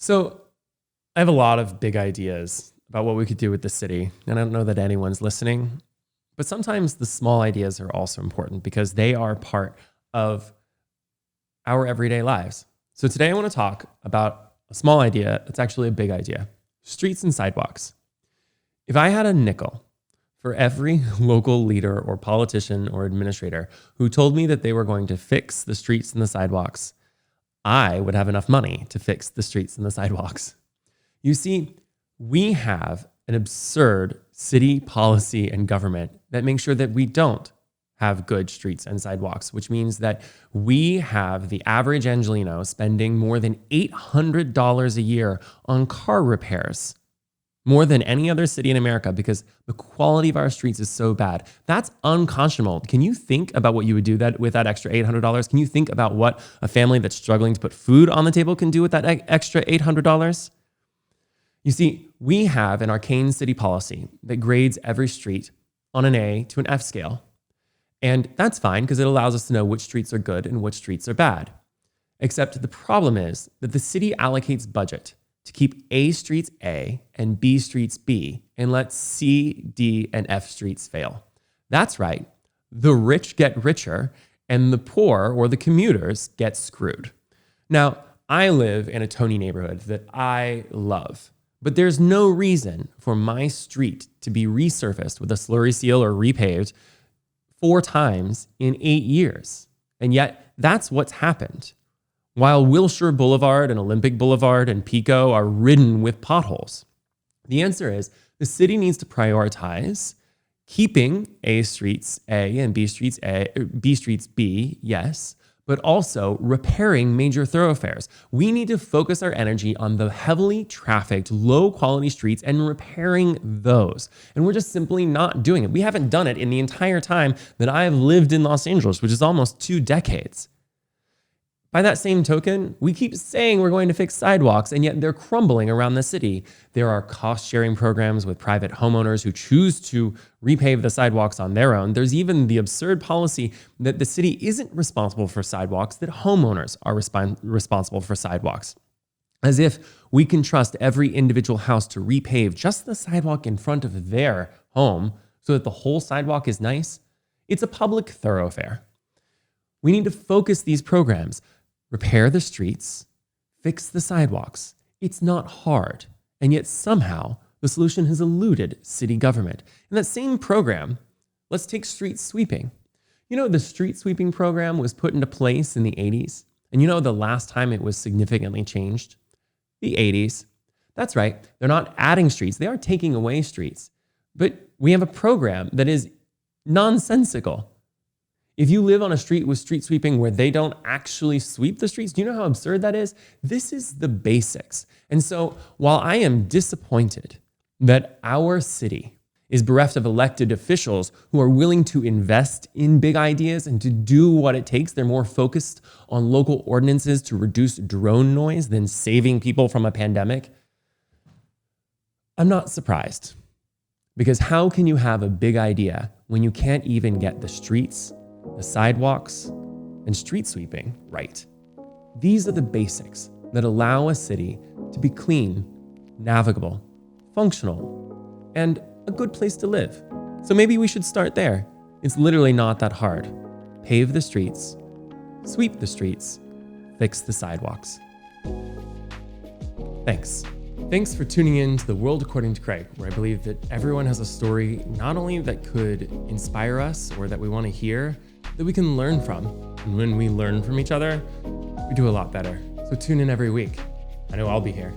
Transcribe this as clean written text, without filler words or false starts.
So I have a lot of big ideas about what we could do with the city. And I don't know that anyone's listening, but sometimes the small ideas are also important because they are part of our everyday lives. So today I want to talk about a small idea that's actually a big idea: streets and sidewalks. If I had a nickel for every local leader or politician or administrator who told me that they were going to fix the streets and the sidewalks, I would have enough money to fix the streets and the sidewalks. You see, we have an absurd city policy and government that makes sure that we don't have good streets and sidewalks, which means that we have the average Angelino spending more than $800 a year on car repairs, more than any other city in America, because the quality of our streets is so bad. That's unconscionable. Can you think about what you would do with that extra $800? Can you think about what a family that's struggling to put food on the table can do with that extra $800? You see, we have an arcane city policy that grades every street on an A to an F scale. And that's fine because it allows us to know which streets are good and which streets are bad. Except the problem is that the city allocates budget to keep A streets A and B streets B and let C, D, and F streets fail. That's right. The rich get richer and the poor or the commuters get screwed. Now, I live in a Tony neighborhood that I love, but there's no reason for my street to be resurfaced with a slurry seal or repaved 4 times in 8 years. And yet that's what's happened. While Wilshire Boulevard and Olympic Boulevard and Pico are ridden with potholes. The answer is the city needs to prioritize keeping A streets A and B streets B, yes, but also repairing major thoroughfares. We need to focus our energy on the heavily trafficked, low-quality streets and repairing those. And we're just simply not doing it. We haven't done it in the entire time that I've lived in Los Angeles, which is almost 2 decades. By that same token, we keep saying we're going to fix sidewalks, and yet they're crumbling around the city. There are cost-sharing programs with private homeowners who choose to repave the sidewalks on their own. There's even the absurd policy that the city isn't responsible for sidewalks, that homeowners are responsible for sidewalks. As if we can trust every individual house to repave just the sidewalk in front of their home so that the whole sidewalk is nice. It's a public thoroughfare. We need to focus these programs. Repair the streets, fix the sidewalks. It's not hard. And yet somehow the solution has eluded city government. In that same program, let's take street sweeping. You know, the street sweeping program was put into place in the 80s. And you know the last time it was significantly changed? The 80s. That's right. They're not adding streets. They are taking away streets. But we have a program that is nonsensical. If you live on a street with street sweeping where they don't actually sweep the streets, do you know how absurd that is? This is the basics. And so while I am disappointed that our city is bereft of elected officials who are willing to invest in big ideas and to do what it takes, they're more focused on local ordinances to reduce drone noise than saving people from a pandemic. I'm not surprised, because how can you have a big idea when you can't even get the streets, the sidewalks, and street sweeping right? These are the basics that allow a city to be clean, navigable, functional, and a good place to live. So maybe we should start there. It's literally not that hard. Pave the streets, sweep the streets, fix the sidewalks. Thanks. Thanks for tuning in to The World According to Craig, where I believe that everyone has a story not only that could inspire us or that we want to hear, that we can learn from. And when we learn from each other, we do a lot better. So tune in every week. I know I'll be here.